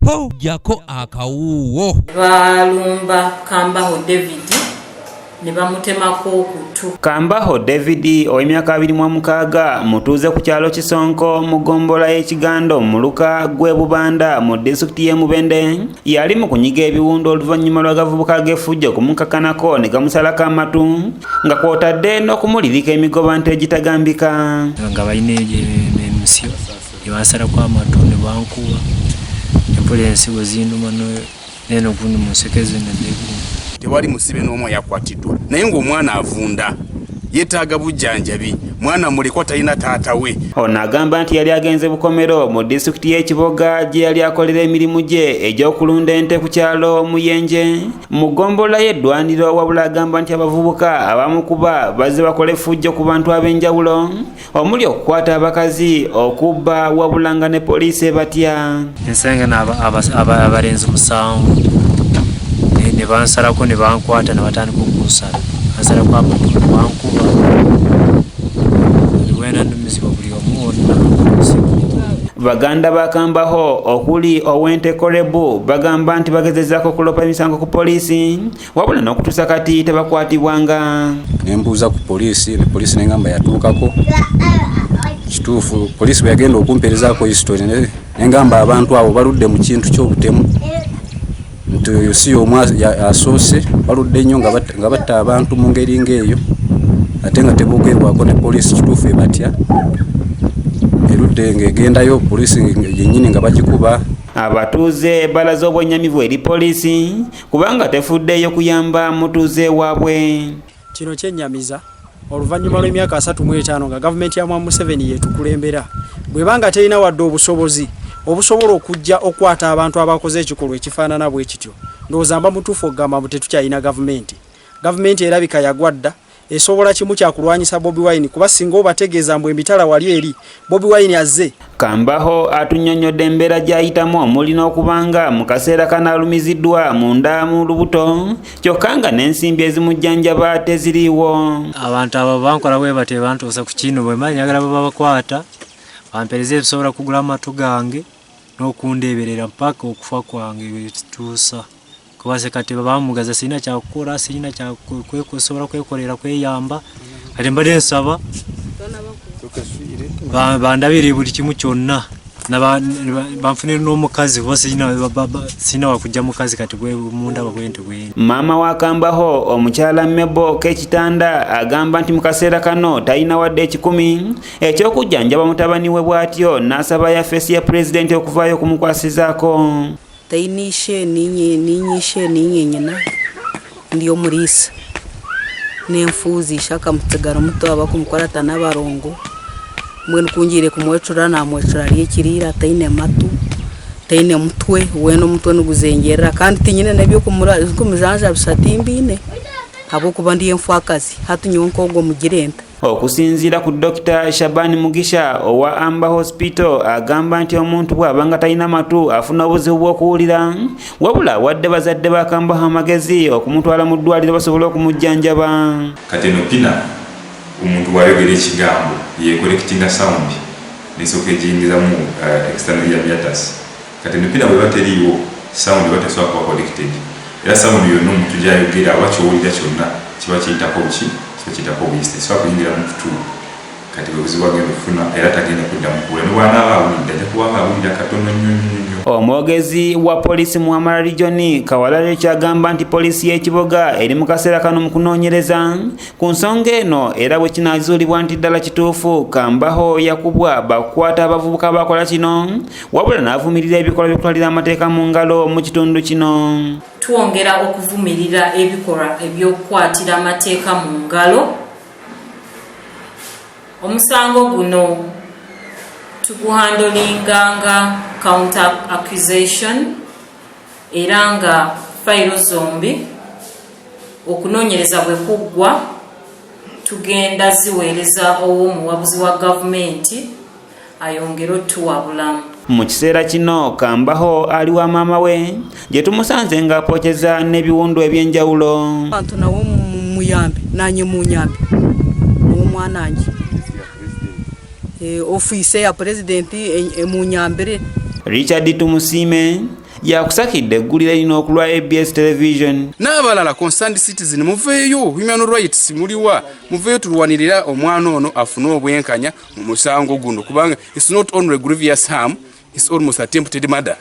po jako akawuwo. Balumba Kambaho David ne bamutemako okutu. Kambaho David ow'emyaka 26 mutuuze ku kyalo Kisonko mu gombola y'Ekigando Muluka gwe Bubanda mu disitulikiti y'e Mubende yali mu kunyiga ebiwundu oluvannyuma lw'abavubuka g'effujjo okumukakanako ne gamusalako amattu nga kw'otadde n'okumulirika emigobante egitagambika. Nga balina emisyo ebasalako amattu ne bankuba empulensi bwe zinduma neno gundi mu nsekeze n'ebiwundu. Tewali musibe n'omu yakwatiddwa naye ng'omwana avunda yeetaaga bujjanjabi mwana mulekwa talina taata we. Ono agamba nti yali agenze Bukomero mu disitulikiti y'Ekiboga gye yali akolera emirimu gye egy'okulunda ente ku kyalo Muyenje mu gombola y'eddwaniro, wabula agamba nti abavubuka abamukuba bazze bakola effujjo ku bantu ab'enjawulo omuli okukwata abakazi, okubba, wabula nga ne poliisi ebatya. Ensenge abalenzi 7 ne bansalako ne bankwata ne batandika okunsala bansalako amattu ne bankuba wena ndumiziba buli omu wonna. Baganda bakambaho okuli ow'ente Korebu bagamba nti bagezezaako okulopa emisango ku poliisi wabula n'okutuusa kati tebakwatibwanga. Nembuuza ku poliisi ne poliisi nengamba yatuukako kituufu poliisi bwe yagenda okumpeerezaako history nengamba abantu abo baludde mu kintu ky'obutemu nti si omu asoose baludde nnyo nga batta abantu mu ngeri ng'eyo ate nga tebogerwako ne poliisi kituufu ebatya erudde ng'egendayo poliisi yennyini nga bagikuba. Abatuuze balaze obwennyamivu eri poliisi kubanga tefuddeeyo kuyamba mutuuze waabwe. Kino kyennyamiza oluvannyuma lw'emyaka 35 nga gavumenti ya Museveni yetukulembera bwebanga terina wadde obusobozi obusobola okujja okwata abantu abakoze ekikolwa ekifaanana bwe kityo. Ndowooza mba mutuufu okugamba mbu tetukyalina gavumenti erabika yagwadda esobola kimu kyakulwanyisa Bobi Wine kuba singa obategeeza mbu emitala wali eri Bobi Wine azze. Kambaho atunnyonnyodde embeera gy'ayitamu omuli n'okubanga mu kaseera kanaalumiziddwa munda mu lubuto kyokka nga n'ensimbi ezimujjanjaba teziriiwo. Abantu abo bankola bwe bate bantuusa ku kino bwe manya njagala babakwata bampereza ebisobola kugula amatu gange n'okundeeberera mpaka okufa kwange bwetuusa kuba se kati bamugaza sirina kyakukola sirina kyakusobola kwekolera kweyamba kati mbadde nsaba bandabire buli kimu kyonna banfunire n'omukazi kuba sirina wakujja mukazi kati mundaba bwente bwene. Maama wa Kambaho omukyala Mebo Kekitanda agamba nti mu kaseera kano talina wadde 10 ekyokujjanjaba mutabani we bw'atyo n'asaba yafeesi ya pulezidenti okuvaayo okumukwasizaako. Tainishe ninye nyina ndiyo murisa n'enfuuzi ishaka mutegaro muto abakumukwarata n'abarongo mwenu kunjire kumwecura na mwecura ryekirira taine matu taine mutwe weno mutwe nuguzengerera kandi tinyine nabyo kumujanja bisatimbine abo kuba ndiye mfakazi hatunyonko ogwo mugirenta. Okusinziira ku Dr. Shabani Mugisha owa Amba Hospital agamba nti omuntu bw'abanga talina matu afuna obuzibu bw'okuwulira wabula wadde bazadde ba Kambaho amagezi okumutwala mu ddwaliro basobole okumujjanjaba. Kati eno pina omuntu wayogera ekigambo yekolektinga sound nesooka ejiyingiza mu external ear meatus. Kati eno pina bwe bateriiwo sound batesobola kuba collected era sound yonna omuntu gy'ayogera aba ky'owulira kyonna kiba kiyitako ki kitako buyiste so kuyingira mu kutu kati bwebuzibu agenda okufuna era tagenda kudda mukula nobwanaaba awulidde ajja kubanga awulira katono nnyo. Omwogezi wa poliisi mu Amara Region Kawalale kyagamba nti poliisi y'Ekiboga eri mu kaseera kano mu kunoonyereza ku nsonga eno era bwe kinaazuulibwa nti ddala kituufu Kambaho yakubwa bakukwata abavubuka bakola kino wabula n'avumirira ebikolwa by'okutwalira amateeka mu ngalo mu kitundu kino. Twongera okuvumirira ebikolwa eby'okukwatira amateeka mu ngalo. Omusango guno tuguhandolinganga counter accusation era nga fayiro zombi okunoonyereza bwe kuggwa tugenda ziweereza ow'omuwabuzi wa gavumenti ayongere otuwabulamu. Mu kiseera kino Kambaho ali wa maama we gye tumusanze ng'apokyeza n'ebiwundu eby'enjawulo. Abantu nawo muyambe nanye munyambe omwana wange office ya president emunyambere. Richard Tumusiime yakusakidde eggulire lino okulwa ABS television. N'abalala concerned citizen muveeyo, human rights muliwa, muveeyo tulwanirira omwana ono afune obwenkanya mu musango guno kubanga it's not only grievous harm, it's almost attempted murder.